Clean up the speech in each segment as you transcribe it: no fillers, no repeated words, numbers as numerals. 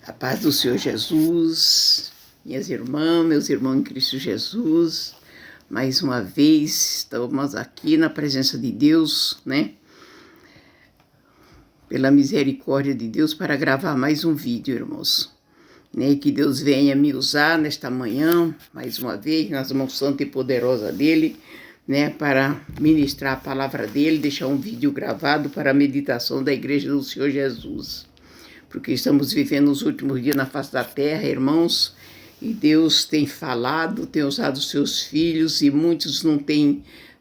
A paz do Senhor Jesus, minhas irmãs, meus irmãos em Cristo Jesus, mais uma vez estamos aqui na presença de Deus, né? Pela misericórdia de Deus para gravar mais um vídeo, irmãos. Né? Que Deus venha me usar nesta manhã, mais uma vez, nas mãos santa e poderosa dEle, né? Para ministrar a palavra dEle, deixar um vídeo gravado para a meditação da Igreja do Senhor Jesus. Porque estamos vivendo os últimos dias na face da terra, irmãos, e Deus tem falado, tem usado os seus filhos, e muitos não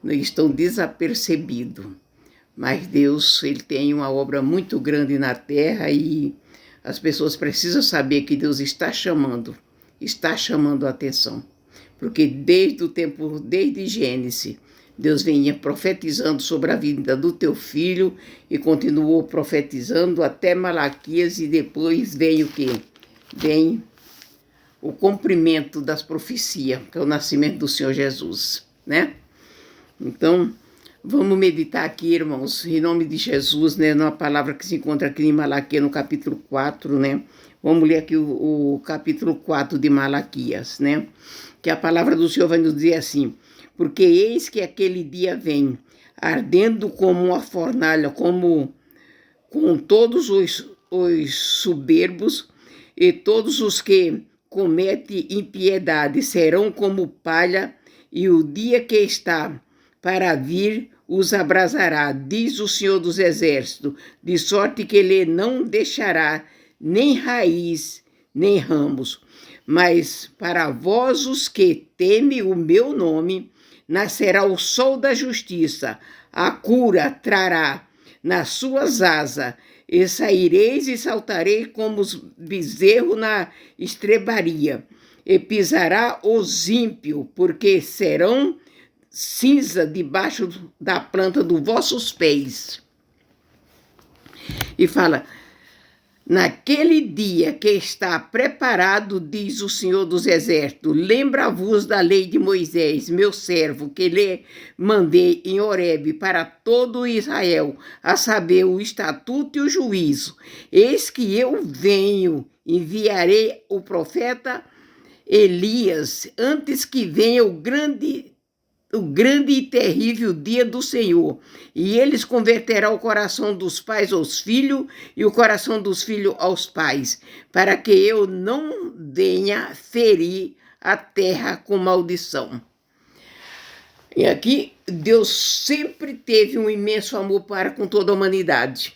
estão desapercebidos. Mas Deus, Ele tem uma obra muito grande na terra, e as pessoas precisam saber que Deus está chamando a atenção. Porque desde Gênesis, Deus vinha profetizando sobre a vida do teu filho e continuou profetizando até Malaquias, e depois vem o quê? Vem o cumprimento das profecias, que é o nascimento do Senhor Jesus, né? Então, vamos meditar aqui, irmãos, em nome de Jesus, né? Numa palavra que se encontra aqui em Malaquias, no capítulo 4, né? Vamos ler aqui o capítulo 4 de Malaquias, né? Que a palavra do Senhor vai nos dizer assim: porque eis que aquele dia vem, ardendo como uma fornalha, com todos os soberbos, e todos os que cometem impiedade serão como palha, e o dia que está para vir os abrasará, diz o Senhor dos Exércitos, de sorte que ele não deixará nem raiz, nem ramos. Mas para vós os que temem o meu nome, nascerá o sol da justiça, a cura trará nas suas asas, e saireis e saltareis como os bezerros na estrebaria, e pisará os ímpios, porque serão cinza debaixo da planta dos vossos pés. E fala: naquele dia que está preparado, diz o Senhor dos Exércitos, lembra-vos da lei de Moisés, meu servo, que lhe mandei em Horebe para todo Israel, a saber, o estatuto e o juízo. Eis que eu venho, enviarei o profeta Elias, antes que venha o grande e terrível dia do Senhor, e eles converterão o coração dos pais aos filhos, e o coração dos filhos aos pais, para que eu não venha ferir a terra com maldição. E aqui, Deus sempre teve um imenso amor para com toda a humanidade.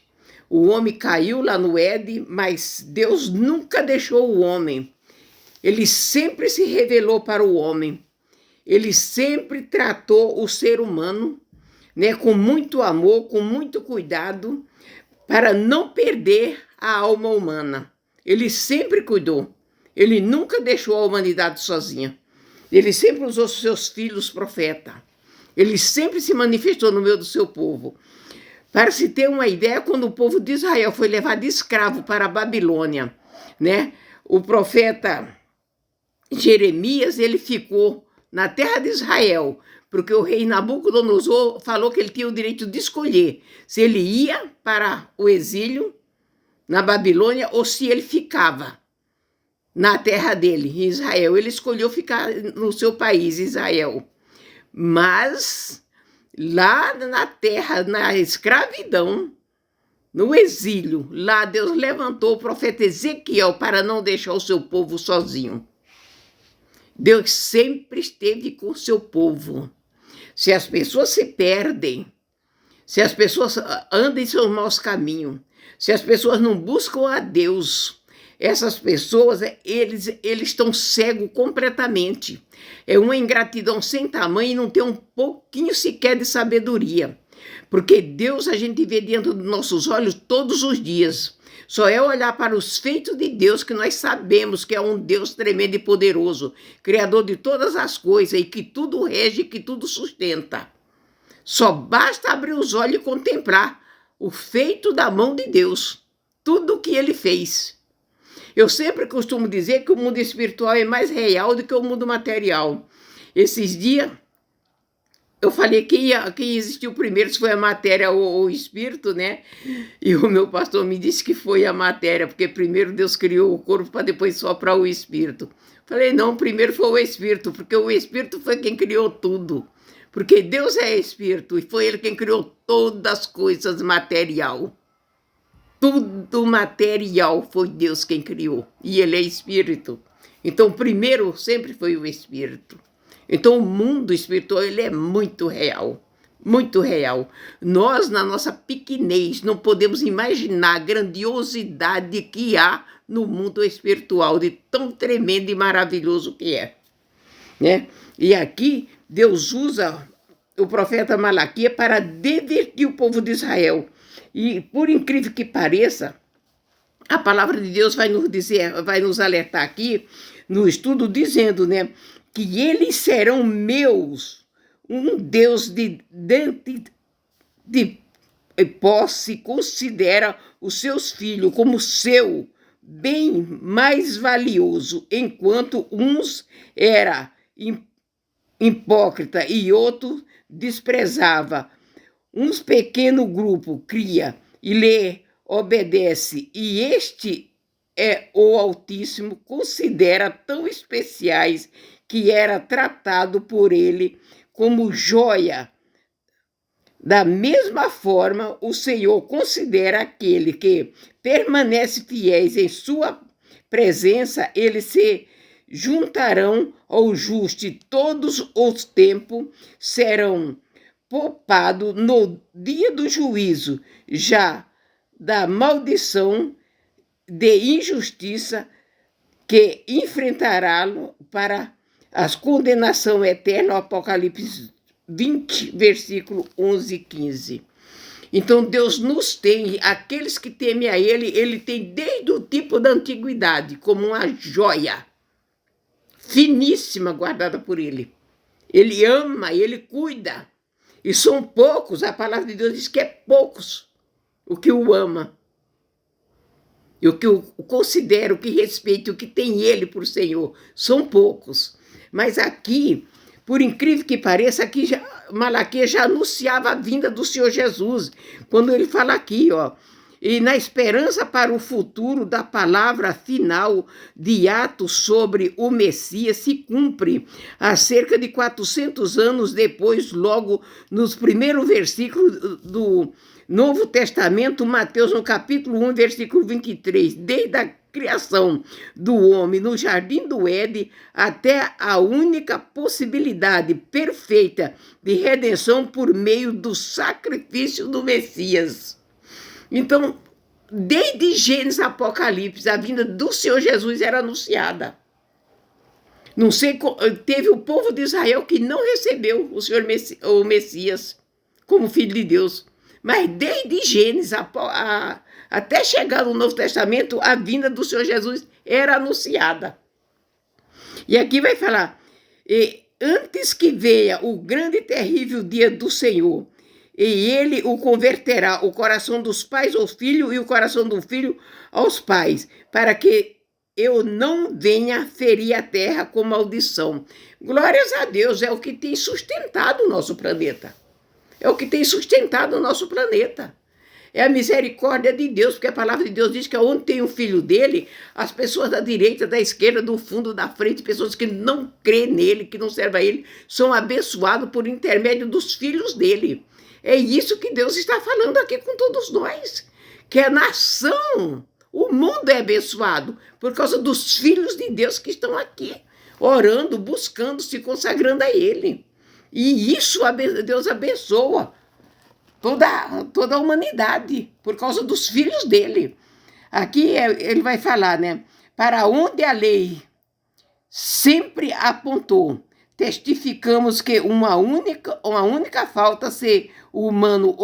O homem caiu lá no Éden, mas Deus nunca deixou o homem. Ele sempre se revelou para o homem. Ele sempre tratou o ser humano, né, com muito amor, com muito cuidado, para não perder a alma humana. Ele sempre cuidou. Ele nunca deixou a humanidade sozinha. Ele sempre usou seus filhos profetas. Ele sempre se manifestou no meio do seu povo. Para se ter uma ideia, quando o povo de Israel foi levado escravo para a Babilônia, né, o profeta Jeremias, ele ficou na terra de Israel, porque o rei Nabucodonosor falou que ele tinha o direito de escolher se ele ia para o exílio na Babilônia ou se ele ficava na terra dele, em Israel. Ele escolheu ficar no seu país, Israel. Mas lá na terra, na escravidão, no exílio, lá Deus levantou o profeta Ezequiel para não deixar o seu povo sozinho. Deus sempre esteve com o seu povo. Se as pessoas se perdem, se as pessoas andam em seus maus caminhos, se as pessoas não buscam a Deus, essas pessoas, eles estão cegos completamente. É uma ingratidão sem tamanho e não tem um pouquinho sequer de sabedoria. Porque Deus a gente vê diante dos nossos olhos todos os dias. Só é olhar para os feitos de Deus que nós sabemos que é um Deus tremendo e poderoso, criador de todas as coisas e que tudo rege, que tudo sustenta. Só basta abrir os olhos e contemplar o feito da mão de Deus, tudo o que ele fez. Eu sempre costumo dizer que o mundo espiritual é mais real do que o mundo material. Esses dias, eu falei quem existiu primeiro, se foi a matéria ou o espírito, né? E o meu pastor me disse que foi a matéria, porque primeiro Deus criou o corpo para depois soprar o espírito. Falei, não, primeiro foi o espírito, porque o espírito foi quem criou tudo. Porque Deus é espírito e foi ele quem criou todas as coisas material. Tudo material foi Deus quem criou. E ele é espírito. Então, primeiro sempre foi o espírito. Então, o mundo espiritual ele é muito real. Muito real. Nós, na nossa pequenez, não podemos imaginar a grandiosidade que há no mundo espiritual, de tão tremendo e maravilhoso que é. Né? E aqui, Deus usa o profeta Malaquias para advertir o povo de Israel. E, por incrível que pareça, a palavra de Deus vai nos dizer, vai nos alertar aqui, no estudo, dizendo, né, que eles serão meus, um Deus de posse considera os seus filhos como seu bem mais valioso, enquanto uns era hipócrita e outro desprezava. Uns pequeno grupo cria e lhe obedece, e este é o Altíssimo considera tão especiais que era tratado por ele como joia. Da mesma forma, o Senhor considera aquele que permanece fiéis em sua presença, eles se juntarão ao justo e todos os tempos serão poupados no dia do juízo, já da maldição de injustiça que enfrentará-lo para a condenação eterna, Apocalipse 20, versículo 11 e 15. Então Deus nos tem, aqueles que temem a Ele tem desde o tipo da antiguidade, como uma joia finíssima guardada por Ele. Ele ama, Ele cuida. E são poucos, a palavra de Deus diz que é poucos o que o ama. E o que o considera, o que respeita, o que tem Ele por Senhor. São poucos. Mas aqui, por incrível que pareça, aqui Malaquias já anunciava a vinda do Senhor Jesus. Quando ele fala aqui, ó, e na esperança para o futuro da palavra final de Atos sobre o Messias se cumpre há cerca de 400 anos depois, logo nos primeiros versículos do Novo Testamento, Mateus, no capítulo 1, versículo 23, desde a criação do homem no jardim do Éden até a única possibilidade perfeita de redenção por meio do sacrifício do Messias. Então, desde Gênesis a Apocalipse, a vinda do Senhor Jesus era anunciada. Não sei, teve o povo de Israel que não recebeu o Messias como filho de Deus. Mas desde Gênesis até chegar no Novo Testamento, a vinda do Senhor Jesus era anunciada. E aqui vai falar, antes que venha o grande e terrível dia do Senhor, e ele o converterá o coração dos pais aos filhos e o coração do filho aos pais, para que eu não venha ferir a terra com maldição. Glórias a Deus, é o que tem sustentado o nosso planeta. É o que tem sustentado o nosso planeta. É a misericórdia de Deus, porque a palavra de Deus diz que onde tem o filho dele, as pessoas da direita, da esquerda, do fundo, da frente, pessoas que não crêem nele, que não servem a ele, são abençoados por intermédio dos filhos dele. É isso que Deus está falando aqui com todos nós, que a nação, o mundo é abençoado por causa dos filhos de Deus que estão aqui, orando, buscando, se consagrando a ele. E isso Deus abençoa toda a humanidade, por causa dos filhos dele. Aqui ele vai falar, né? Para onde a lei sempre apontou, testificamos que uma única falta ser humano,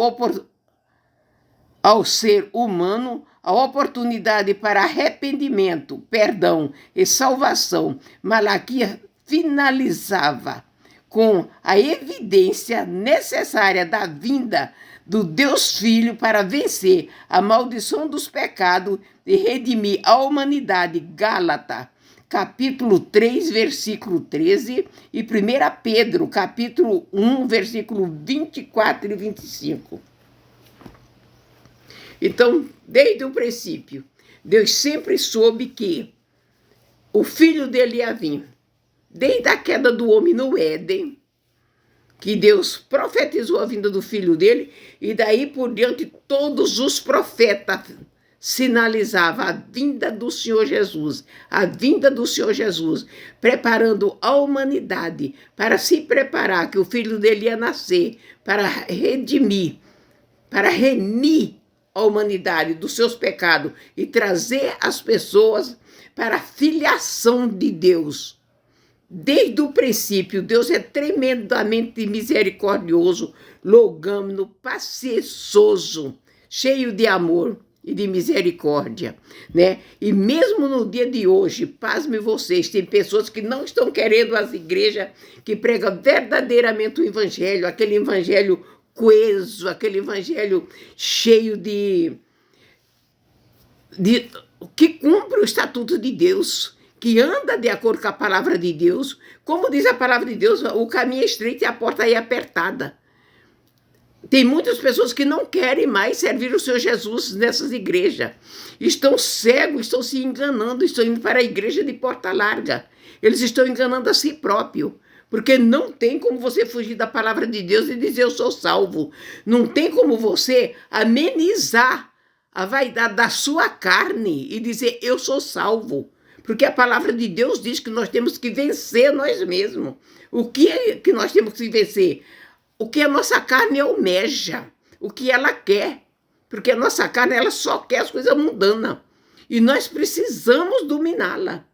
ao ser humano, a oportunidade para arrependimento, perdão e salvação. Malaquias finalizava com a evidência necessária da vinda do Deus Filho para vencer a maldição dos pecados e redimir a humanidade. Gálatas, capítulo 3, versículo 13, e 1 Pedro, capítulo 1, versículo 24 e 25. Então, desde o princípio, Deus sempre soube que o filho dele ia vir. Desde a queda do homem no Éden, que Deus profetizou a vinda do filho dele, e daí por diante todos os profetas sinalizavam a vinda do Senhor Jesus, a vinda do Senhor Jesus, preparando a humanidade para se preparar, que o filho dele ia nascer, para redimir, para remir a humanidade dos seus pecados e trazer as pessoas para a filiação de Deus. Desde o princípio, Deus é tremendamente misericordioso, longânimo, paciencioso, cheio de amor e de misericórdia, né? E mesmo no dia de hoje, pasme vocês, tem pessoas que não estão querendo as igrejas que pregam verdadeiramente o evangelho, aquele evangelho coeso, aquele evangelho cheio de que cumpre o estatuto de Deus, que anda de acordo com a palavra de Deus. Como diz a palavra de Deus, o caminho é estreito e a porta é apertada. Tem muitas pessoas que não querem mais servir o Senhor Jesus nessas igrejas. Estão cegos, estão se enganando, estão indo para a igreja de porta larga. Eles estão enganando a si próprio. Porque não tem como você fugir da palavra de Deus e dizer eu sou salvo. Não tem como você amenizar a vaidade da sua carne e dizer eu sou salvo. Porque a palavra de Deus diz que nós temos que vencer nós mesmos. O que é que nós temos que vencer? O que a nossa carne almeja, o que ela quer. Porque a nossa carne ela só quer as coisas mundanas. E nós precisamos dominá-la.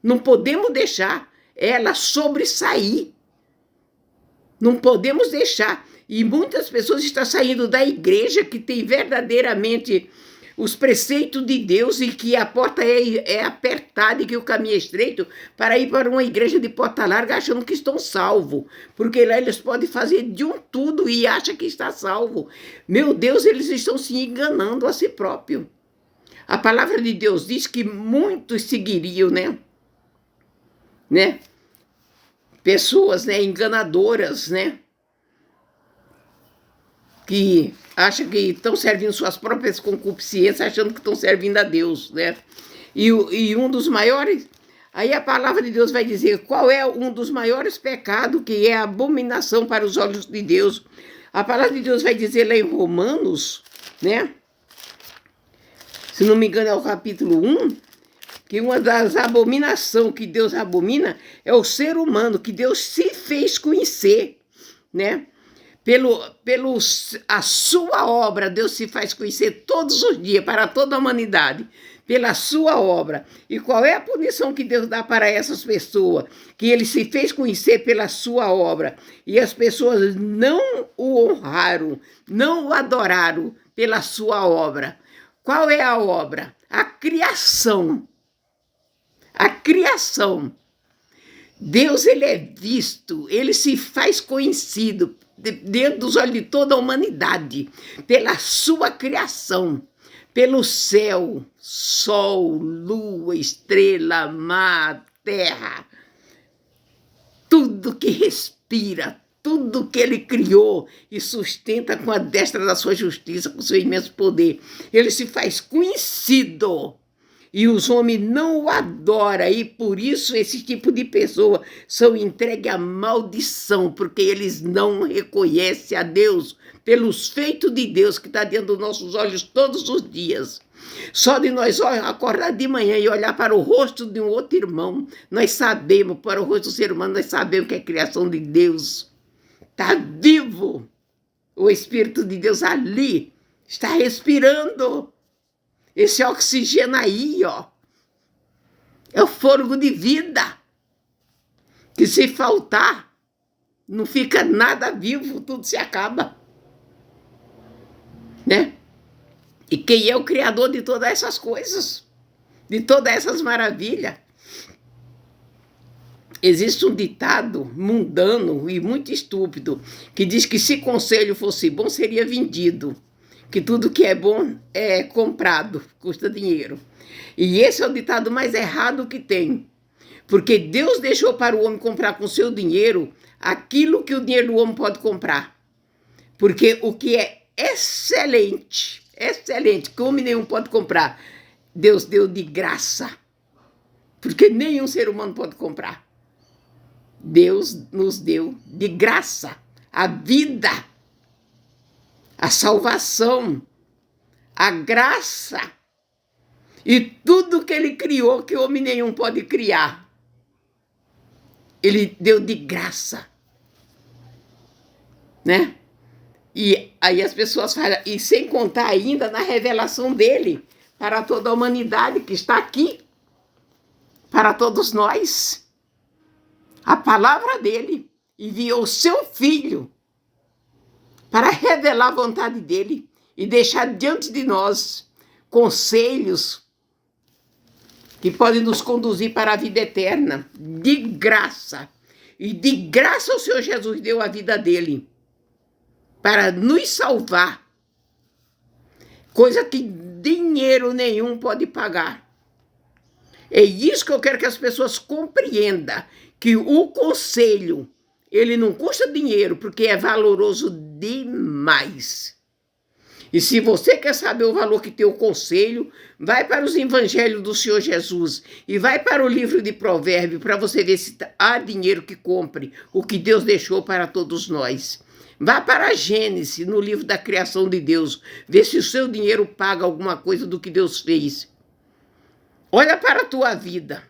Não podemos deixar ela sobressair. Não podemos deixar. E muitas pessoas estão saindo da igreja que tem verdadeiramente os preceitos de Deus e que a porta é apertada e que o caminho é estreito para ir para uma igreja de porta larga achando que estão salvos. Porque lá eles podem fazer de um tudo e acham que está salvo. Meu Deus, eles estão se enganando a si próprio. A palavra de Deus diz que muitos seguiriam, né? Pessoas, né, enganadoras, né? Que acham que estão servindo suas próprias concupiscências, achando que estão servindo a Deus, né? E um dos maiores... Aí a palavra de Deus vai dizer qual é um dos maiores pecados, que é a abominação para os olhos de Deus. A palavra de Deus vai dizer lá em Romanos, né? Se não me engano é o capítulo 1, que uma das abominações que Deus abomina é o ser humano, que Deus se fez conhecer, né? A sua obra, Deus se faz conhecer todos os dias para toda a humanidade, pela sua obra. E qual é a punição que Deus dá para essas pessoas? Que ele se fez conhecer pela sua obra. E as pessoas não o honraram, não o adoraram pela sua obra. Qual é a obra? A criação. A criação. Deus, ele é visto, ele se faz conhecido dentro dos olhos de toda a humanidade, pela sua criação, pelo céu, sol, lua, estrela, mar, terra, tudo que respira, tudo que ele criou e sustenta com a destra da sua justiça, com o seu imenso poder. Ele se faz conhecido. E os homens não o adoram, e por isso esse tipo de pessoa são entregues à maldição, porque eles não reconhecem a Deus pelos feitos de Deus que está dentro dos nossos olhos todos os dias. Só de nós acordar de manhã e olhar para o rosto de um outro irmão, nós sabemos, para o rosto do ser humano, nós sabemos que é criação de Deus. Está vivo. O Espírito de Deus ali está respirando. Esse oxigênio aí, ó, é o fôlego de vida. Que se faltar, não fica nada vivo, tudo se acaba. Né? E quem é o criador de todas essas coisas? De todas essas maravilhas? Existe um ditado mundano e muito estúpido que diz que se conselho fosse bom, seria vendido. Que tudo que é bom é comprado, custa dinheiro. E esse é o ditado mais errado que tem. Porque Deus deixou para o homem comprar com seu dinheiro aquilo que o dinheiro do homem pode comprar. Porque o que é excelente, que homem nenhum pode comprar, Deus deu de graça. Porque nenhum ser humano pode comprar. Deus nos deu de graça a vida, a salvação, a graça e tudo que ele criou que homem nenhum pode criar. Ele deu de graça, né? E aí as pessoas falam, e sem contar ainda na revelação dele para toda a humanidade que está aqui, para todos nós. A palavra dele enviou o seu filho para revelar a vontade dele e deixar diante de nós conselhos que podem nos conduzir para a vida eterna, de graça. E de graça o Senhor Jesus deu a vida dele para nos salvar, coisa que dinheiro nenhum pode pagar. É isso que eu quero que as pessoas compreendam, que o conselho, ele não custa dinheiro, porque é valoroso demais. E se você quer saber o valor que tem o conselho, vai para os evangelhos do Senhor Jesus e vai para o livro de Provérbios para você ver se há dinheiro que compre o que Deus deixou para todos nós. Vá para a Gênesis, no livro da criação de Deus, vê se o seu dinheiro paga alguma coisa do que Deus fez. Olha para a tua vida.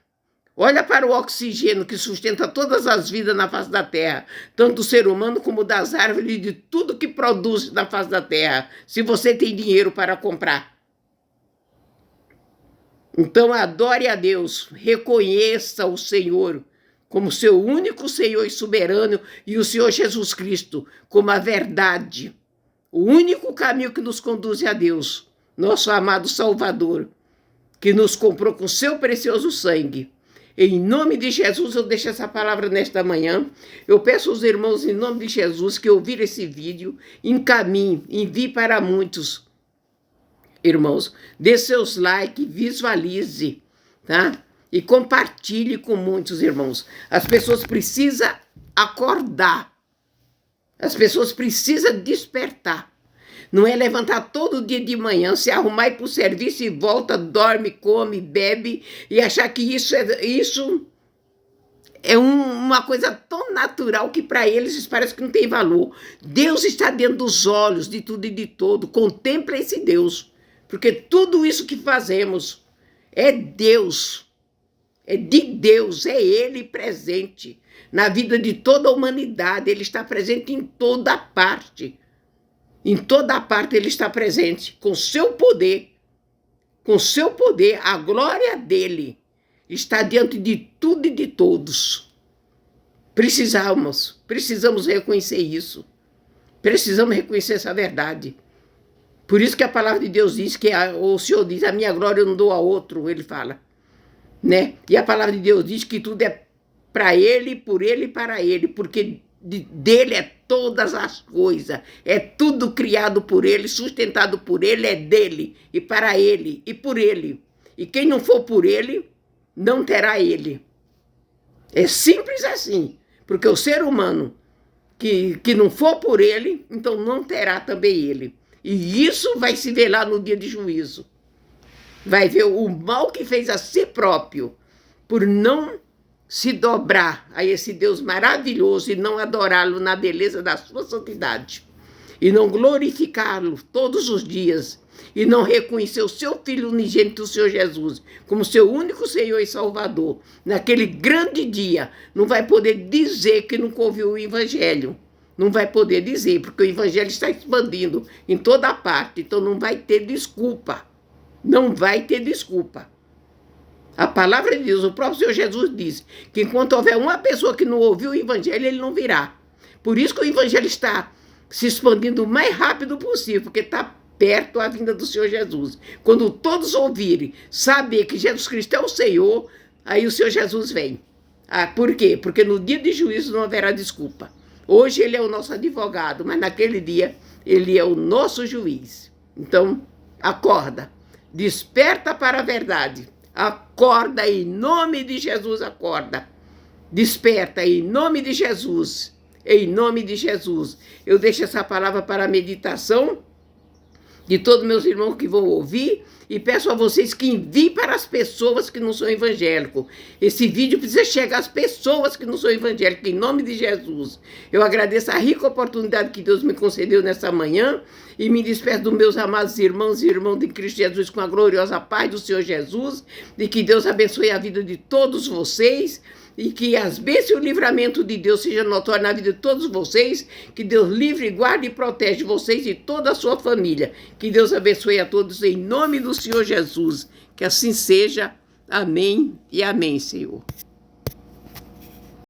Olha para o oxigênio que sustenta todas as vidas na face da terra, tanto do ser humano como das árvores e de tudo que produz na face da terra, se você tem dinheiro para comprar. Então adore a Deus, reconheça o Senhor como seu único Senhor e soberano e o Senhor Jesus Cristo como a verdade, o único caminho que nos conduz a Deus, nosso amado Salvador, que nos comprou com seu precioso sangue. Em nome de Jesus, eu deixo essa palavra nesta manhã. Eu peço aos irmãos, em nome de Jesus, que ouviram esse vídeo, encaminhe, envie para muitos. Irmãos, dê seus likes, visualize, tá? E compartilhe com muitos irmãos. As pessoas precisam acordar. As pessoas precisam despertar. Não é levantar todo dia de manhã, se arrumar e ir para o serviço e volta, dorme, come, bebe e achar que isso é uma coisa tão natural que para eles parece que não tem valor. Deus está dentro dos olhos de tudo e de todo. Contempla esse Deus, porque tudo isso que fazemos é Deus, é de Deus, é Ele presente na vida de toda a humanidade. Ele está presente em toda parte. Em toda parte ele está presente, com seu poder, a glória dele está diante de tudo e de todos. Precisamos reconhecer isso, precisamos reconhecer essa verdade. Por isso que a palavra de Deus diz, o Senhor diz, a minha glória eu não dou a outro, ele fala, né? E a palavra de Deus diz que tudo é para ele, por ele e para ele, porque dele é todas as coisas, é tudo criado por ele, sustentado por ele, é dele, e para ele, e por ele. E quem não for por ele, não terá ele. É simples assim, porque o ser humano que não for por ele, então não terá também ele. E isso vai se ver lá no dia de juízo. Vai ver o mal que fez a si próprio, por não se dobrar a esse Deus maravilhoso e não adorá-lo na beleza da sua santidade, e não glorificá-lo todos os dias, e não reconhecer o seu Filho unigênito, o Senhor Jesus, como seu único Senhor e Salvador, naquele grande dia, não vai poder dizer que nunca ouviu o Evangelho. Não vai poder dizer, porque o Evangelho está expandindo em toda parte, então não vai ter desculpa. Não vai ter desculpa. A palavra de Deus, o próprio Senhor Jesus disse que enquanto houver uma pessoa que não ouviu o Evangelho, ele não virá. Por isso que o Evangelho está se expandindo o mais rápido possível, porque está perto a vinda do Senhor Jesus. Quando todos ouvirem, saber que Jesus Cristo é o Senhor, aí o Senhor Jesus vem. Por quê? Porque no dia de juízo não haverá desculpa. Hoje ele é o nosso advogado, mas naquele dia ele é o nosso juiz. Então, acorda, desperta para a verdade. Acorda em nome de Jesus, acorda. Desperta em nome de Jesus. Em nome de Jesus. Eu deixo essa palavra para a meditação de todos meus irmãos que vão ouvir e peço a vocês que enviem para as pessoas que não são evangélicos. Esse vídeo precisa chegar às pessoas que não são evangélicas, em nome de Jesus. Eu agradeço a rica oportunidade que Deus me concedeu nessa manhã e me despeço dos meus amados irmãos e irmãos de Cristo Jesus com a gloriosa paz do Senhor Jesus, e que Deus abençoe a vida de todos vocês, e que as bênçãos e o livramento de Deus seja notório na vida de todos vocês, que Deus livre, guarde e protege vocês e toda a sua família. Que Deus abençoe a todos em nome do Senhor Jesus. Que assim seja. Amém e amém, Senhor.